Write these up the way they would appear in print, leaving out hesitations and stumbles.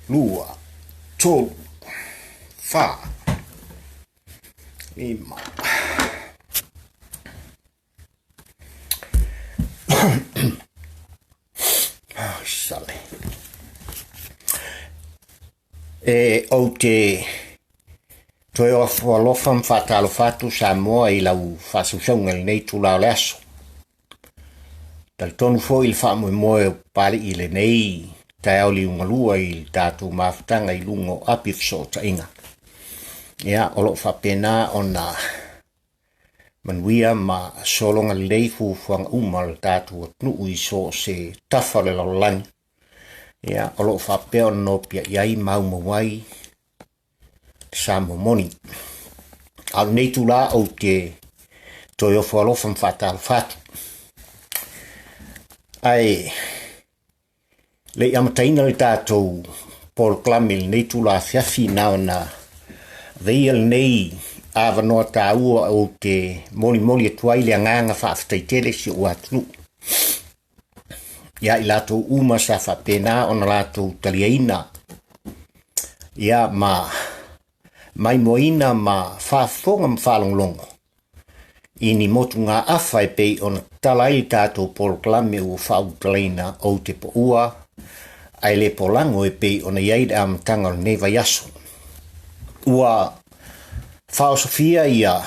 lua, tolu, fa, lima. Sale. O te toe o fualofa mfatalo fatu sa moa I lau fasusonga nei tu lao le aso. Tal tonu fo il fa moe pali I le nei tai au li ungalua I tatu mafutanga I lungo apif so ta inga. Ia olo fa pena ona manuia ma solonga lei fuang umal tatu atnu I so se tafale lau lani. Ia olo fa peo no pia iai mau mawai sa momoni. Al nei tu la o te toi o fualofa mfatalo fatu. Ai le amataina le tātou Paul Clamel nei tula fiafi na veil nei avanoa tāua o te moli e tuai le nganga whaaftaitele si o atunu. Ia I latou uma sa whapena ona latou taliaina. Ia mai moina ma whaafonga mwhalonglongo. Ini motu ngā awhai pei on talai tātou Paul Clamel o whautalaina o te poua, ai le polango e pei ona iai am tangal neva yaso. Ua whaosofia ia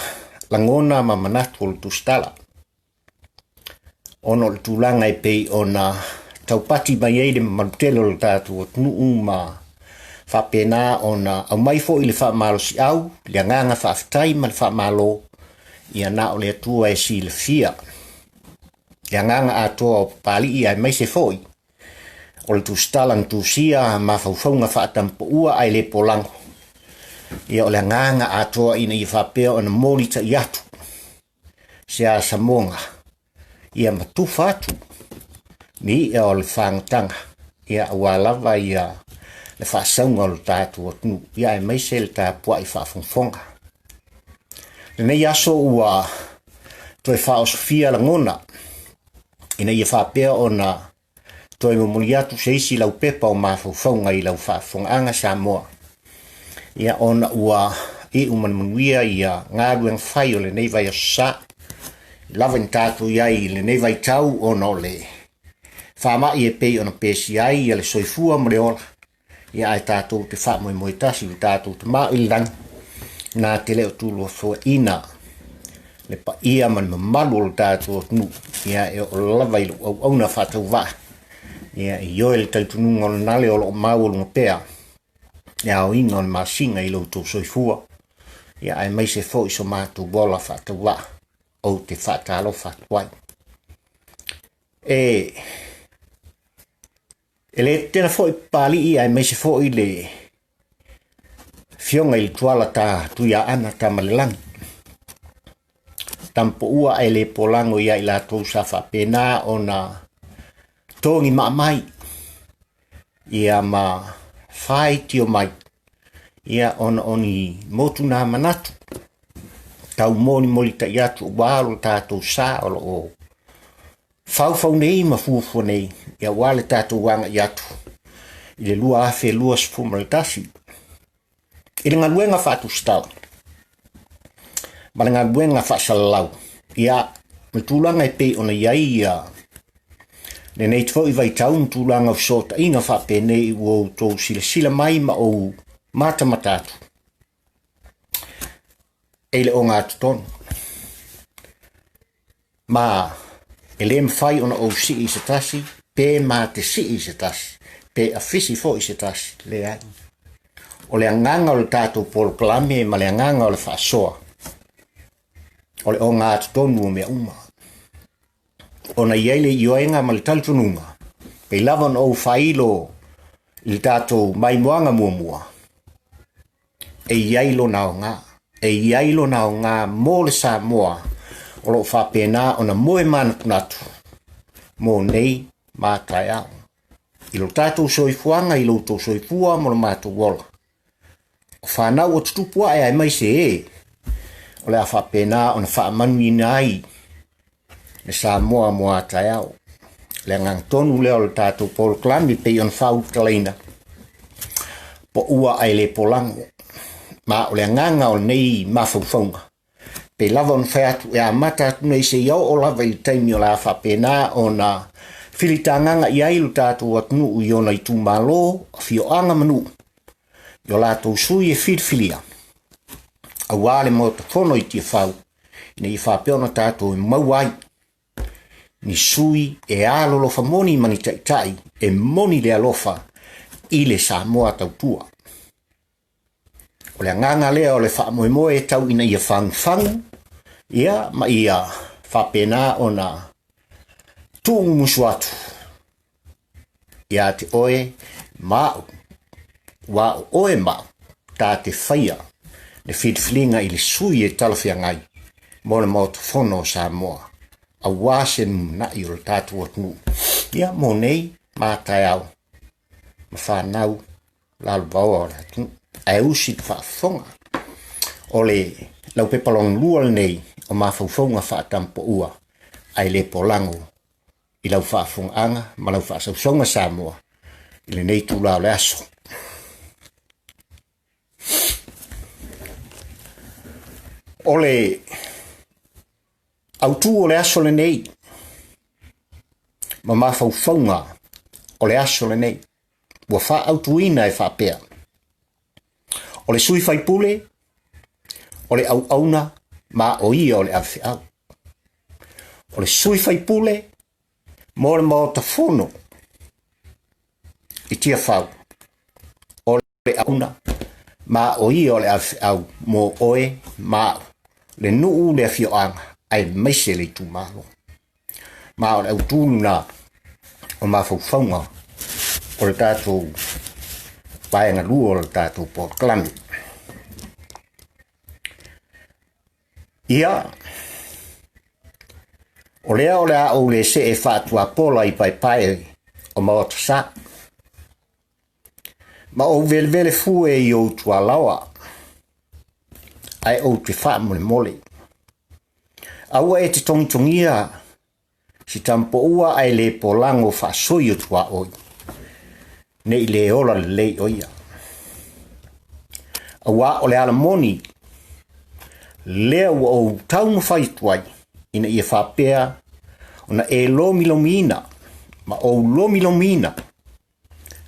langona ma manatu o tustala. Ono le tūlanga e pei ona taupati mai eide manutelo le tātou o tnuu ma whapena ona au maifo I le whamalo si au, le nganga whaafitai ma le whamalo ia na o le atua e si le fia. Ia nganga atoa o pali ia mai se foi. O le tustalang tusia ma faufaunga whaatampo ua ai le polango. Ia o le nganga atoa ina I whapea o na moli ta iatu. Sia samonga. Ia matufa atu. Ni ia o le whangatanga. Ia walawa ia le whaasaunga o le tātu o tunu. Ia e mai se le tāpua I whaafonfonga. Nei aso ua toi whaosofia langona. Ina ia whapea o na toi momoli atu se isi lau pepa o mawhauwhaunga I lau whaafonga Samoa. Ia ona ua I umanmanuia ia ngāruang whai o le nei vai o sa. Lawan tātu iai le nei vai tau ona o le whamai e pei ona pesi ai ia le soifua mo le ola. Ia ai tātu te whamoe moitasi I tātu te maa ilang. Nā te leo tūlua fua ina le pa ia man mamalu o tātou o tunu. Ia e o lawai au auna whātau wā. Ia e ioe le tautununga o nale o lo mau o lunga pēa. Ia o inga o le masinga I lo tō soifua. Ia ai mai se fo iso mātou bola whātau wā. O te whātalo whātuai. E le tēnā fo I pāli I ai mai se fo I le fionga I tuala ta tuia ana ta malelangi. Tampo ua ai le polango ia I latou sa whapena o na tongi mai. Ia ma whai tio mai. Ia ona oni motu nā manatu. Tau moli ta iatu o wālo tātou sa o o whauwhau nei ma fuufua nei. Ia wale tātou wanga iatu. I le lua afe lua sfumaritasi. I le ngaluenga whaatustau. Ma le ngaluenga whaasalau. Ia, me tūlanga e pei ona iai ia. Ne nei tfo I vai taun tūlanga o sota inga whapene I uo tō sila mai ma o mata matatu. E le o ngā tutonu. Ma, e le mwhai ona o si I se tasi, pe ma te si I se tasi, pe a fisi fo I se tasi, le ai. O le anganga o le tātou Paul Clamel ma le anganga o le whaasoa. O le o ngā tutonu o mea uma. O na iei le ioenga ma le taltununga. Pei lawan o whailo le tātou mai moanga muamua. E iailo nao ngā. E iailo nao ngā mō le Samoa. O lo whapena o na moe mana tunatu. Mō nei mātai au. I lo tātou soifuanga I lo tō soifua mo le mātou wola. O whanau o tutupua ai mai se e. O le a whapena o na whaamanu nai. Le Samoa mo atai au. Le ngang tonu leo le tātou Paul Clamel pei on whautalaina. po ua ai le polango. Ma o le nganga o nei mawhauwhaunga. Pe lava on whai atu e a mata atu nei se iau o lava i taimi o la whapena o na whiritanganga i ailu tātou atunu u iona i tū malo fio anga manu. Yo la tau sui e whirwhiria. A wale mo te whono i tia whau. Ina i whapeona tātou e mauai. Ni sui e alolofa moni mani tai e moni le alofa i le Samoa tautua. O le nganga lea o le whaamoemoe e tau ina ia whangwhangu. Ia ma ia whapena o na tūngu musu atu. Ia te oe mau. Wa oe mau. Tā te whaia. Ne whitwhilinga i le sui e talawhia ngai. Mo le mau te whono Samoa. A wasen na i o le tātua tū. Ia mo nei mātai au. Ma whanau lalu baua o le tū. Ai usi te whaafonga. O le lau pepalong lua nei o mawhauwhaunga whaatampo ua. Ai le polango i lau whaafonga anga ma lau whaasausonga Samoa. I le nei tū lau le aso. O le au tū o le aso le nei. Ma mawhauwhaunga o le aso le nei. Ua wha au tuina e whapea. O le sui whaipule, o le au auna, ma o ia o le awhi au. O le sui whaipule, mo le mao ta whono, i tia whau. O le auna, ma o ia o le awhi au, mo oe, ma le nuu le awhi anga, ai meise le tu malo. Ma o le au tūnu na, o ma whauwhaunga, o le tātou, paenga lua o le tātou Port Klami. Ia, o lea au le se e whaatua pola i pai o maota sa. Ma o vele fue i o tua lawa. Ai o te wha mole. Aua e te tongitongia si tampo ua ai le polango wha soi o tua oi. Nei le ola le oia. Aua o le ala moni lea ua o taunga whaituai ina ia whapea ona e lomilomina ma o lomilomina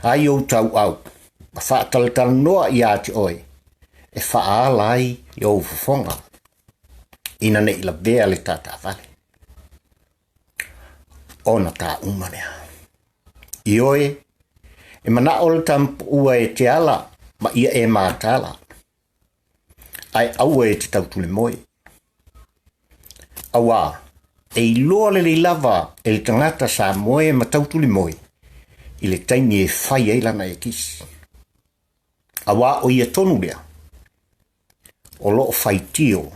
ai o tau au ma whaatalatal noa i ati oe e whaalai i o fufonga ina ne ila bea le tata vale ona ta umanea i oe e mana o le tampu ua e te ala ma ia e mātala ai aua e te tautule moe. Awa, e iloa le lava e le tangata sa moe ma tautule moe i le taimi e whai eilana e kisi. Awa o ia tonu lea. O loo whai tio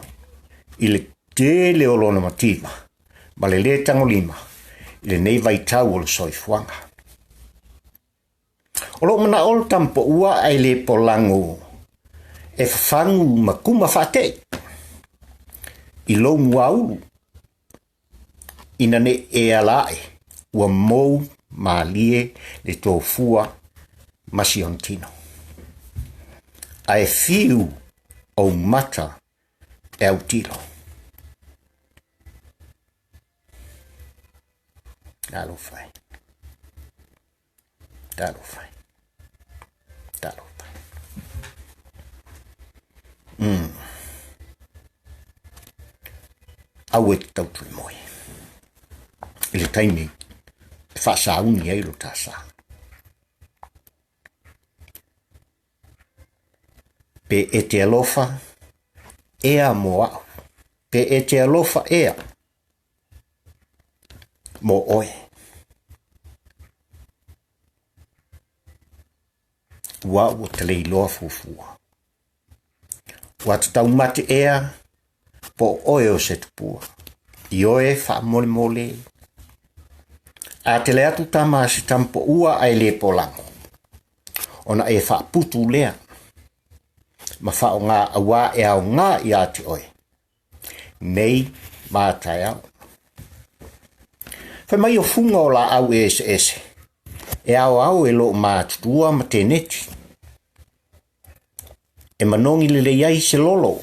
i le tele o lona matima ma le tangolima i le nei vai tau o le soifuanga. O loo mana o le tampo ua ai le polango e whangu makuma whate i lo muaulu ina ne e alae ua mou malie le tōfua masiontino. Ai fiu o mata e au tilo. Talo fai. Au e tau tui moe. I le taimi, e whaasa uni eiro tā sa. Pe e te alofa, ea mo au. Pe e te alofa ea, mo oe. Ua ua te leiloa fufua. Ua te tau mate ea, po oe o se tupua. I oe wha mole. A te lea tu tama si tampo ua ai le polango. Ona e wha putu lea. Ma wha o ngā awa e au ngā i ati oe. Nei mātai au. Whai mai o funga o la au ese. E au e lo mātutua ma te neti. e manongi le iai se lolo,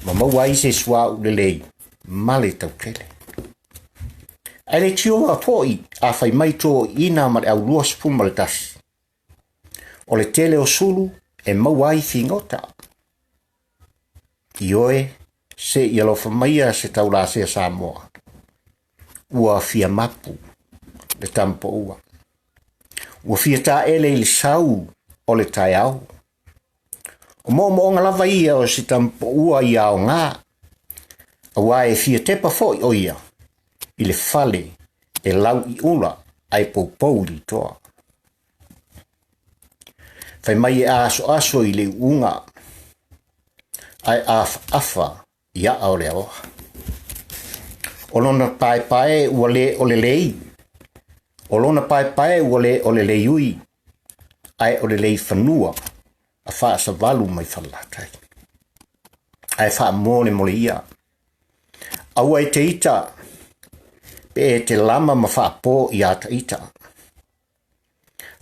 ma maua i se sua u le lei, male tau kele. Ai le tio a poi a fai mai tō ina ma le au lua spuma le tasi. O le tele o sulu e maua i fingota. I oe se i alofa maia se tau la se Samoa. Ua fia mapu le tampo ua. Ua fia ta ele i le sau o le tai au. O mo lava ia o si tampo ua i au ngā. Awa e fia tepa foi o ia. I le fale e lau i ula ai poupou li toa. Fai mai e aso i le unga. Ai afa ia au le oa. O lona pae ua le o le lei. O lona pae ua le o le lei ui. Ai o le lei fanua. A faa sa valu mai falatai. Ai faa mole ia. Aua e te ita. Pe e te lama ma faa po i ata ita.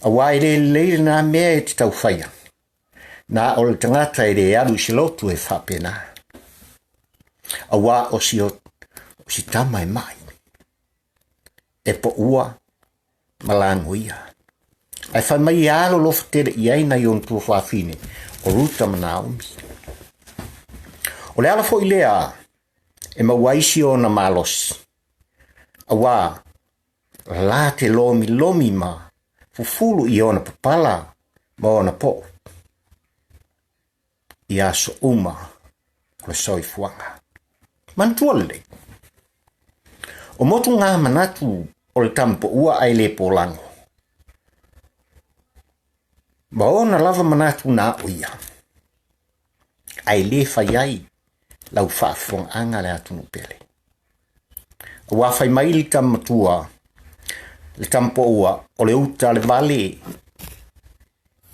Aua e le leile nā mea e te tau whaia. Nā o le tangata e le alu si lotu e faa pena. Aua o si tama e mai. E po ua malango ia. Ai whai mai i alo lofa tere i aina i on tua whawhine o ruta mana omi. O le ala fo i lea e mawaisi o na malosi. Awa la te lomi ma fufulu i ona papala ma ona po. I aso uma o le soi fuanga. Mantua le. O motu ngā manatu o le tampo ua ai le polango. Ma ona lava manatu na uia. Ai le fai lau whaafuang anga le atunu pele. Wa fai mai li tamatua le tampo ua o le uta le vale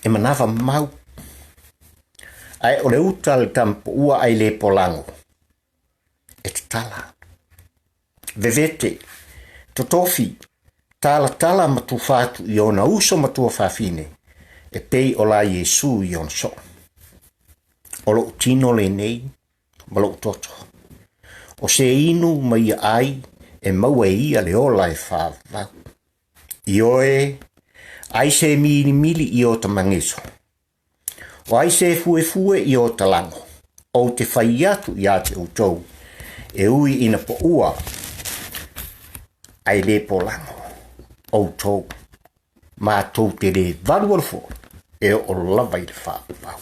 e manava mau. Ai o le uta le tampo ua ai le polango. E te tala. Vevete, totofi, tala matufatu i ona uso matua whawhine. E pei o la Yesu i on so. O lo utino le nei, ma lo utoto. O se inu mai ai, e maua ia le ola e whawau. I oe, ai se mili i o ta mangeso. O ai se fue i o ta lango. O te whai atu i ate utou. E ui ina po ua. Ai le po lango. O tou. Ma tou te le valuarfo. E o lava i le whawau.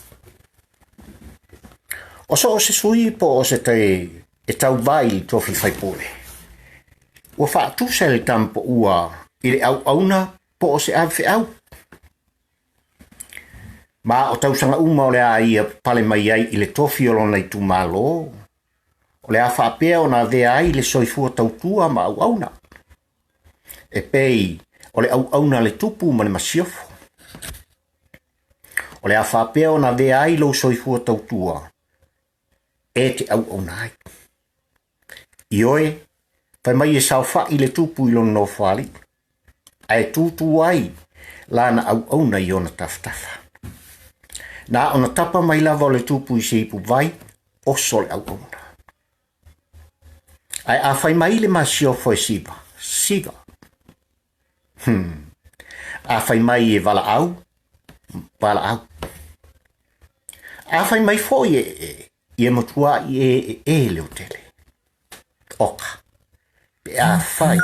O so o se sui po o se te e tau vai tofi whai pole. Ua whaatu se le tampo ua i le au auna po o se awhi au. Ma o tausanga uma o le a ia pale mai ai i le tofi o lona i tu malo. O le a whaapea o na vea ai le soifua tautua ma au auna. E pei o le au auna le tupu ma le masiofo. O le a whaapea o na vea ai lo soifua tautua. E te au auna ai. I oe, fai mai e sauwha i le tupu i lona no whali. Ai tutu ai, lana au auna i ona taftafa. Na ona tapa mai lava o le tupu i se ipu vai, oso le au auna. Ai a fai mai le masiofo e siva. A fai mai e vala au. A fai mai foi e matua i e le otele. Oka. Pe a fai.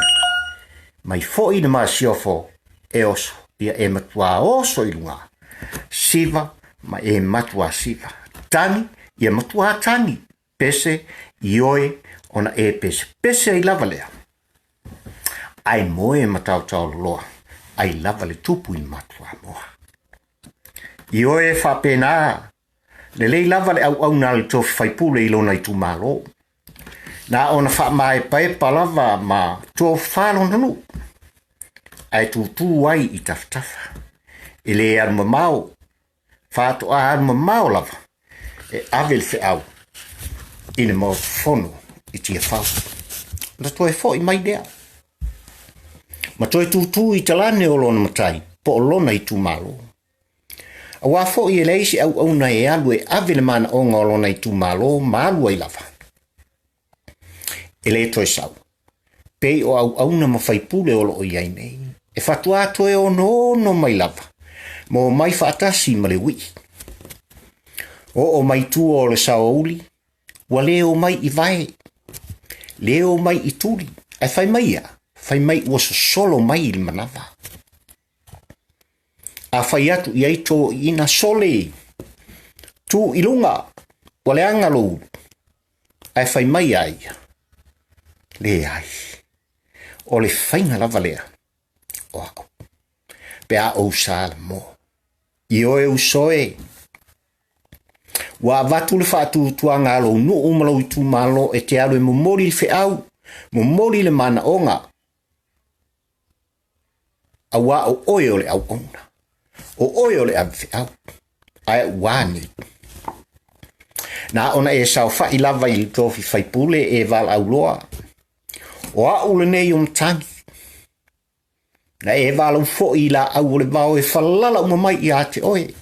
Mai foi na masiofo e oso. Ia e matua oso i lunga. Siva ma e matua siva. Tani ia matua tani. Pese i oe ona e pese. Pese i lava lea. Ai moe matau tau loa. Ai lava le tupu i matua moa. I oe fa pena. Le lei lava le au na le tofi whaipule i lona i tu malo. Na ona wha mai paepa lava ma tofi whalo nanu. Ai tu ai i taftafa. I le arma mau. Whātu a arma mau lava. E avel fe au. Ina mau fono i tia whau. Na toi fo i mai dea. Ma toi tu i talane o lona matai. Po o lona i tu malo. Awa fo i leisi au na e alu e ave le mana o ngolo na i tu malo malu ai lava. Ele toi sau. Pei o au na mawhai pule olo o iai nei. E fatua toe o no mai lava. Mo mai whaatasi ma le wi. O mai tu o le sao uli. Wa leo mai i vai. Leo mai i tuli. Ai fai mai ia. Fai mai ua solo mai il manava. A fai atu i aito ina sole. Tu ilunga. Wa le angalo. Ai fai mai ai. Le ai. O le whainga lava lea. O ako. Pea o sala mo. I oe usoe. Wa vatu le whaatu tuanga alo nu umalo i tu malo e te alo e momori le whiau. Momori le mana onga. A wa o oe o le au ona. O oe o le au whiau. Ai wani. Na ona e sao whai lava i tofi whaipule e val au loa. O a ule nei tangi. Na e val au fo i la au le vau e whalala umamai i ate oe.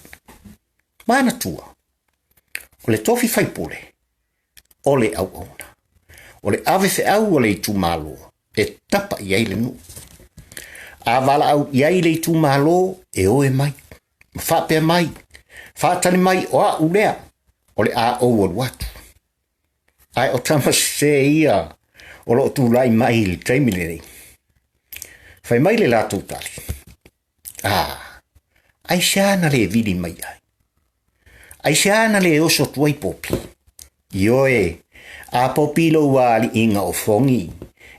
Mana tua. O le tofi whaipule. O le au ona. O le ave whiau o le tu malo. E tapa i eile nu. A vala au i eile tu malo e oe mai. Whapea mai. Whatani mai o a ulea. O le a o watu. Ai o tamas se ia. O lo tu lai mai le taimile nei. Fai mai le lato tali. Ai siana le vidi mai ai. Ai siana le oso tuai popi. Ioe, a popi lo wali inga o fongi.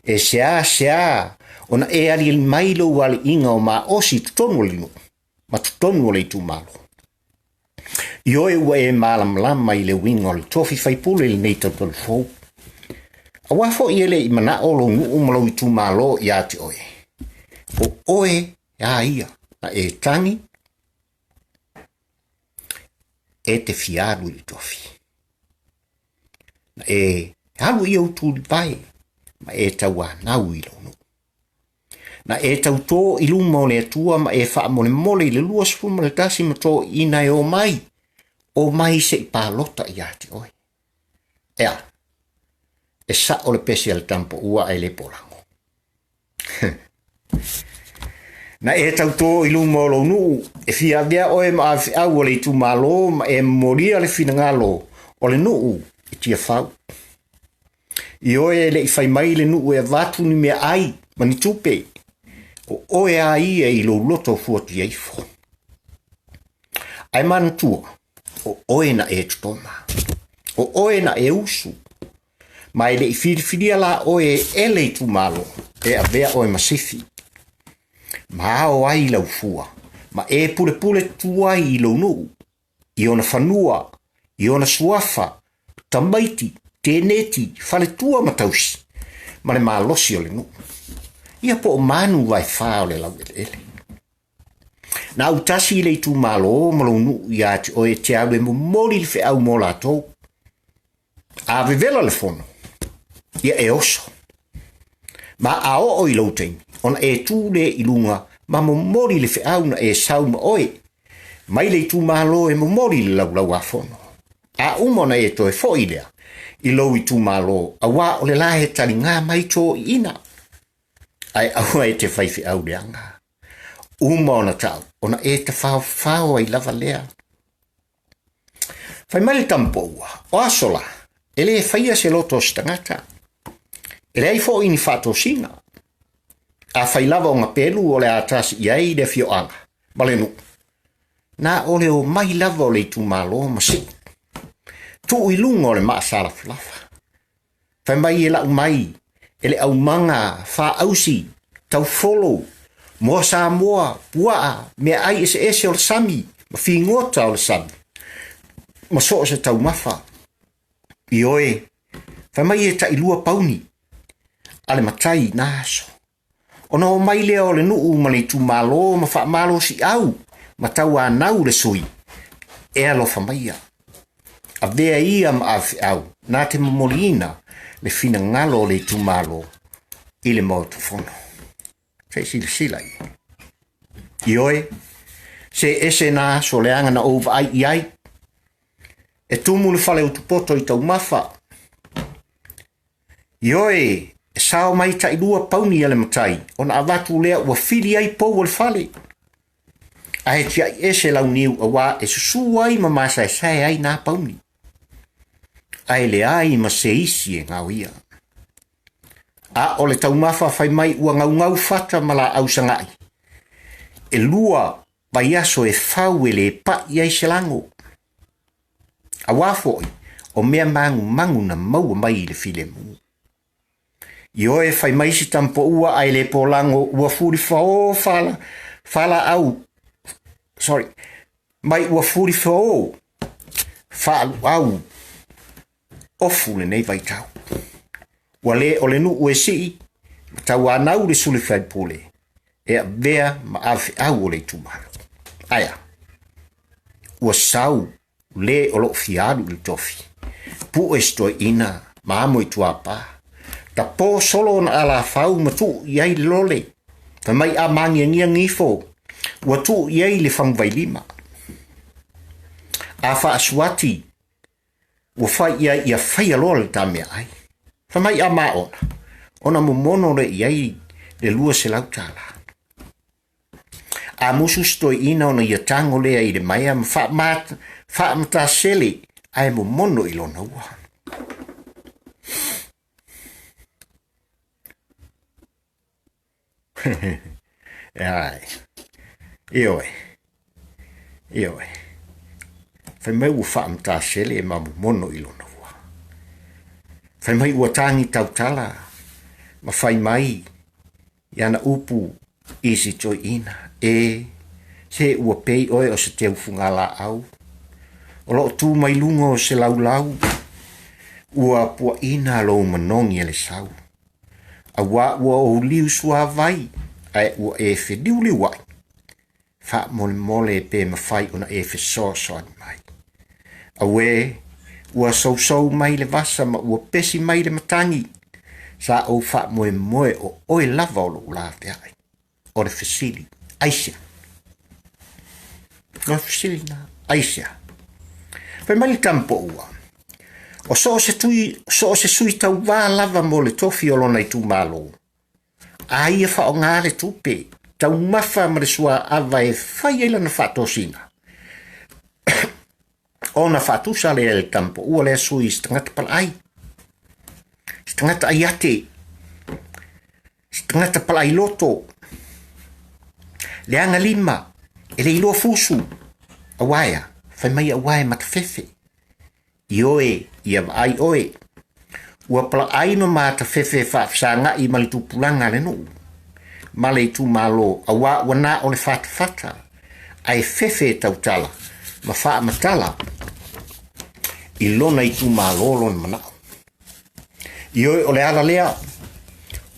E sea, ona e ali il mai lo wali inga o ma osi tutonu linu. Ma tutonu le tu malo. Ioe ua e malam lama i le wingo le tofi fai pule le nei totol fou. A wafo i ele i mana olo ngu umalo i tu malo i ati oe. O oe a ia na e tangi e te fiaru i tofi. Na e halu i au tūli pai ma e tau a nau i lono. Na e tau tō i luma o le atua ma e wha mole i le lua spuma le tasi ma tō i nai o mai. O mai se i pālota i ati oe. Ea. E sa o le pesi al tampo ua ai le polango. Na e tau tō i luma o lo nuu, e fia vea oe ma a au o le tu malo ma e moria le fina ngalo o le nuu i tia whau. I oe le i whai mai le nuu e vatu ni mea ai, mani tupe, o oe a ia i lo loto fuati eifo. Ai man tua, o oe na e tutoma, o oe na e usu, mai le i whiriwhiria la oe e le tu malo, e a vea oe masifi. Ma o ai lau fua, ma e pule tuai i lau nuu, i ona whanua, i ona suafa, tamaiti, teneti, whale tua matausi, ma le malosi o le nuu. Ia po o manu vai whao le lau ele. Na utasi i le tu malo ma lau nuu i ati o e te awe mo mori le wheau mo la tau. A vevela le fono, ia e oso. Ma a o i lau teimi. Ona e tū le i lunga, ma mo mori le whiau na e sau ma oe. Mai le tū malo e mo mori le lau a fono. A umona e to e fo i lea. I lau i tū malo, a wā o le lahe tali ngā mai tō i ina. Ai aua e te whai whiau le anga. Umona tau, ona e te whao ai lava lea. Whai mai le tampo ua, o asola, e le e whaia se loto stangata. E le ai fo ini whato singa. A whai lava o ngā pelu o le atasi i ai le fio anga. Malenu. Nā o le o mai lava o le tu malo masi. Tu i lunga o le maa sara flafa. Whai mai e lau mai. E le au manga, wha ausi, tau folo, moa sa moa, pua, mea ai ese o le sami, ma fi ngota o le sami. Ma so se tau mafa. I oe. Whai mai e ta ilua pauni. Ale matai naso. Ona o mai lea o le nuu ma le tu malo ma wha malo si au. Ma tau a nau le sui. E alo whamaia. A vea ia ma awhi au. Nā te mamoliina le fina ngalo le tu malo. I le mau tu fono. Sei sila i. I oe. Se ese nā so leanga na ova ai iai. E tumu le whale utupoto I tau mawha. Ioe, e sao mai tai lua pauni ale matai, o na avatu lea ua whiri ai pou le whale. A he tia ese lau niu a wā e susu ai ma masa e sae ai nā pauni. A e le ai ma se isi e ngau ia. A o le tau mawha whai mai ua ngau fata ma la au sangai. E lua bai aso e whau e le pa iai se lango. A wafoi, o mea mangu na maua mai le file mu. Ioe whai mai si tampo ua ai le polango ua furi whao fala au. Sorry. Mai ua furi whao. Whaalu au. Ofu le nei vai tau. Ua le o le nu ue si. Tau anau le sule whai pole. Ea bea ma awhi au o le tumaro. Aya. Ua sau. Le o lo fiadu le tofi. Pu estoi ina. Maamo I tuapa. Ta po solo na ala fau matu iai lole. Ta mai a mangi ngia ngifo. Ua tu iai le fang vai lima. A fa aswati. Ua fai iai ia fai alole ta mea ai. Ta mai a maona. Ona momono le iai le lua se lau tala. A musu stoi ina ona ia tango lea I le maia ma fa mata sele. Ai momono I lona ua. Ai. Ioe. Fai mai ua wha amta sele e mamu mono I lona ua. Fai mai ua tangi tautala. Ma fai mai. Iana upu isi toi ina. Se ua pei oe o se te ufungala au. O lo tu mai lungo o se lau. Ua pua ina lo manongi ele sau. A wa ua o liu sua vai. Ai ua e fe liuli wai. Fa mole pe mawhai ona e fe so mai. A we ua sau mai le vasa ma ua pesi mai le matangi. Sa o fa moe o oe lava o lo la te ai. O le fesili. Aisia. O le fesili na. Aisia. Fai mai tampo ua. O so se sui tau wā lava mo le tofi o lona I tu malo. A ia wha o ngā le tupe. Tau mawha ma le sua awa e whai eila na whatosina. O na whatusa le el tampo ua le sui stangata palai. Stangata aiate. Stangata palai loto. Le anga lima. E le ilo fusu. Awaya. Fai mai awaya matawhewe. Ioe, ia ai oe. Ua pala aino mata fefe whaafsanga I mali tupulanga le no. Male tu malo, awa wana o le fata. Ai fefe tautala, ma faa matala. I lona I tu malo lona manao. Ioe o le ala lea.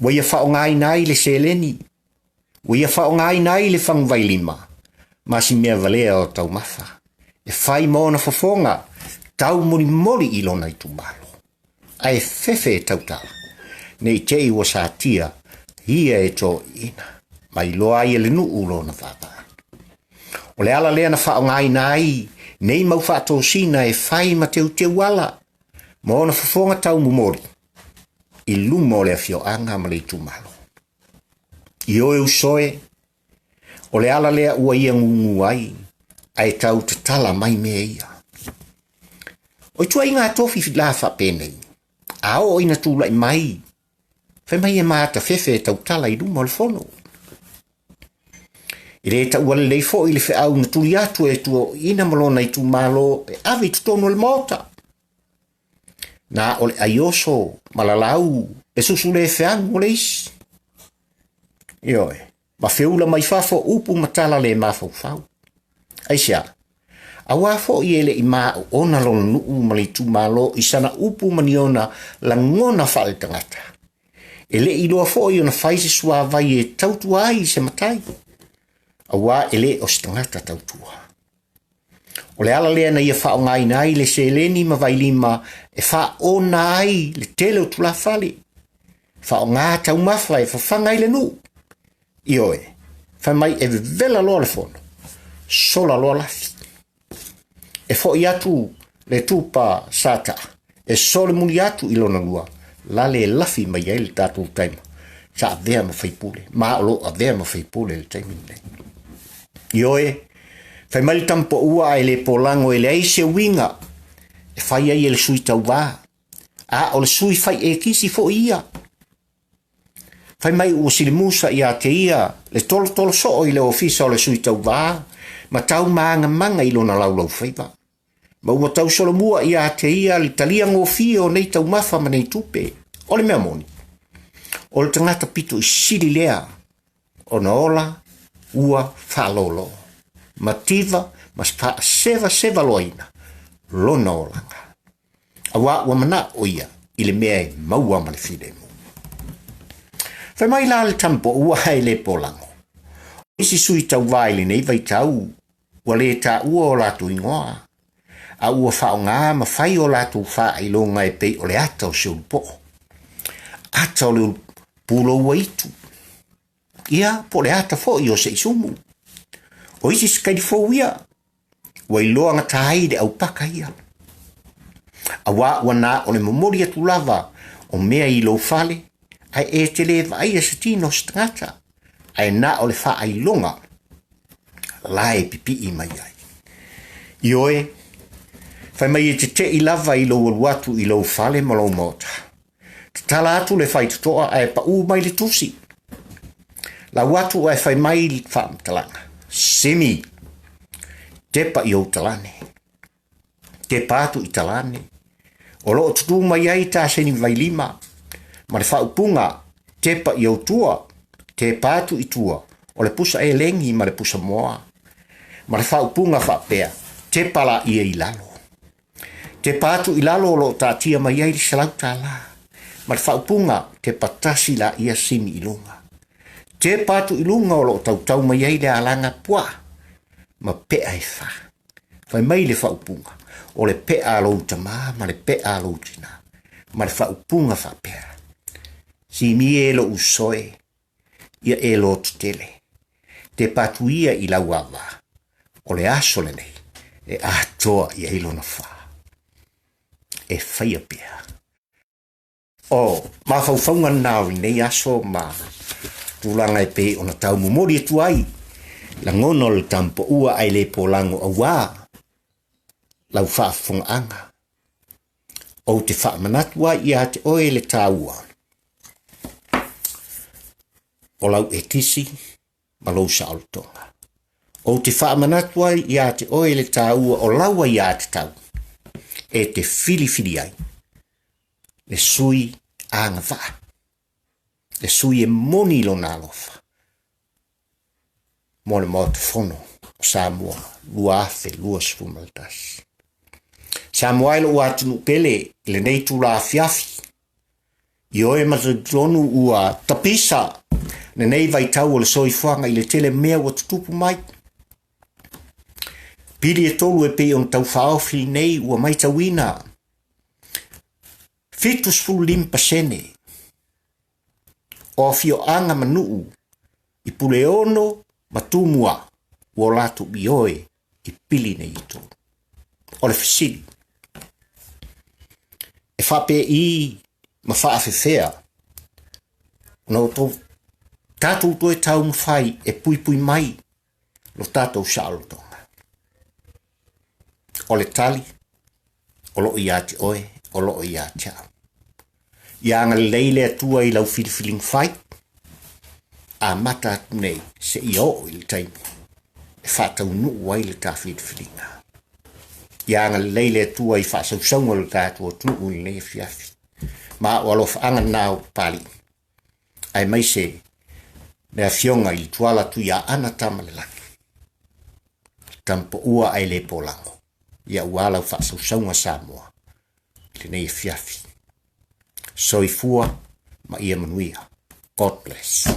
Wa ia wha o ngai nai le seleni. Wa ia wha o ngai nai le whangvai lima. Masi mea valea o tau mafa. E whai maona fofonga. Tau mori I lona I tu malo. Ai fefe tautala. Nei te I sa tia. Hia e to ina. Mai loa I le nuu lona whapa. O le ala lea na wha o ngai nai. Nei mau whato sina e whai ma te wala. Maona fofonga tau mumori. I lumo le fio anga ma le tu malo. I oe usoe. O le ala lea ua ia ngungu ai. Ai tau te tala mai mea ia. O tua inga tofi la fa penei. A o ina tula I mai. Fai mai e mata fefe tau tala I lumo le fono. I le ta ua le fo I le fe au na tuli atu e tua ina malona I tu malo e ave tu tono le mota. Na o le aioso malalau e susu le fe angu le isi. Ioe. Ma feula mai fafo upu matala le mafau fau. Aisia. A wafo I ele I maa o ona lona nuu mali tu malo I sana upu maniona la ngona whae tangata. Ele I loa fo I ona whaise sua vai e tautua ai se matai. A wa ele o stangata tautua. O le ala lea na ia wha o ngai nai le se leni ma vai lima e wha o nai le tele o tula fale. Wha o ngā tau mawha e whawhangai le nu. Ioe, wha mai e vela loa le fono. sola loa lafi. E fo i atu le tupa sata. E sole muni atu ilona lua. La le lafi mai ai le tātou taima. Sa avea ma whaipule. Ma alo avea ma whaipule le taimi nei. Ioe, fai mali tampo ua e le polango e le aise winga. E fai ai e le sui tau wā. A o le sui fai e kisi fo ia. Fai mai ua silimusa ia te ia. Le tolo so i le ofisa o le sui tau wā. Ma tau maanga manga ilona laulau whaiva. Ma ua tau solo mua ia te ia li talia ngō o nei tau mafa ma nei tupe. O le mea moni. O le tangata pito i siri lea. O na ola, ua whalolo. Ma tiva, mas pa seva loina. Lona olanga. Awa ua mana o ia, i le mea i maua ma le fide mu. Fai mai la le tampo ua hai le polango. Isi sui tau vaile nei vai tau. Ua le ta ua o latu ingoa. A ua whao ngā ma whai o latu wha i lo ngai pei o le ata o siu po. Ata o le pulo ua itu. Ia po le ata fo i o se isumu. O isi skai fo ia. Ua i loa ngata haide au paka ia. A ua na o le momori atu lava o mea i lo fale. Ai e te le vai a se tino stangata. Ai na o le wha ai longa. Lai pipi i mai ai. Ioe. Fai mai e te i lava i lo watu i lo fale ma lo mota. Te tala atu le fai tutoa ai pa u mai le tusi. La watu ai fai mai li whaam talanga. Semi. Te pa i o talane. Te patu i talane. O lo tutu mai ai ta seni vai lima. Ma le whaupunga. Te pa i o tua. Te patu i tua. O le pusa e lengi ma le pusa moa. Ma le whaupunga whapea. Te pala i e ilalo. Te patu i lalo o lo tātia mai ai li salau tā la. Ma le whaupunga te patasi la ia simi ilunga. Te patu ilunga o lo tau mai ai le alanga pua. Ma pea e wha. Fai mai le whaupunga. O le pea alo utama ma le pea alo utina. Ma le whaupunga whapea. Si mi e lo usoe. Ia e lo tutele. Te patu ia i lau awa. O le asole nei. E atoa ia ilo na wha. E whaia pia. O, ma whauwhaunga nāwi nei aso ma tūlanga e pe o na tau mumori atu ai. La ngono le tampo ua ai le polango a wā. Lau whaafunga anga. O te whaamanatua ia te oe le tāua. O lau e tisi ma lau sa altonga. O te whaamanatua ia te oe le tāua o laua ia te tau. E te fili ai. Le sui anga wha. Le sui e moni lo nā lofa. Mole mo te whono. Samoa. Lua afe. Lua sfumaltas. Samoa ilo ua atunu pele. Le nei tu la fiafi. I oe matadonu ua tapisa. Le nei vai tau o le soifuanga i le tele mea wa tutupu mai. Pili e tolu e pe on tau whaofi nei ua mai tawina. Fitus fulu limpa sene. O fio anga manuu. I pule ono matumua. Ua latu bioe i pili nei ito. O le fisili. E whape i ma whaafefea. No to tātou toe tau mwhai e pui mai. Lo tātou saalotonga. O le tali, o lo i ati oe, o lo i ati au. Ia anga leile atua i lau filifiling whai, a mata atu nei se i o i le taimu, e whatau nuu wai le tā filifilinga. Ia anga leile atua i whaasausaunga le tātua tunu i nei fiafi. Ma o alof anga nāo pali, ai mai se nea fionga i tuala tu ia ana tamale laki. Tampo ua ai le polango. Ia uala u whaasaunga Samoa. Le nei fiafi. Soifua ma ia manuia. God bless.